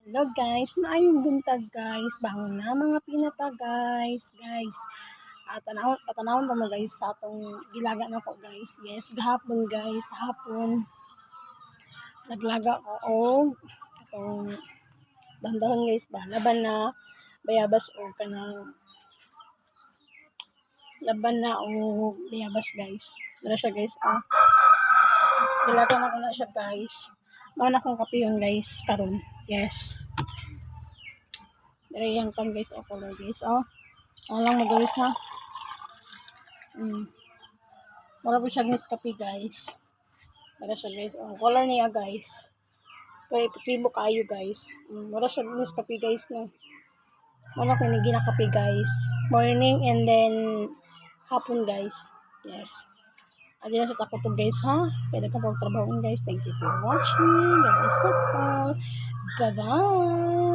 Hello guys, maayong buntag guys. Bangon na mga pinata guys. Patanawon pa mo guys sa atong gilaga na ko guys. Yes, gahapon guys, hapon. Naglaga ko og atong dandahon guys ba. Laban na bayabas o kanang laban na o bayabas guys. Dala siya guys. Gilaga na ko na siya guys. Mao na akong kape yun guys karon. Yes. Dari yang kan guys, color guys. Lang mo guys ha. Mura po siya Nescafe guys. Mura siya guys. Color niya guys. Kaya epektibo kayo guys. Mura siya Nescafe guys no. Mura ko ni ginakape guys. Morning and then hapon guys. Yes. Adi na sa takot to guys ha. Pwede ka pagtrabahoin guys. Thank you for watching. God bless you all. Bye bye.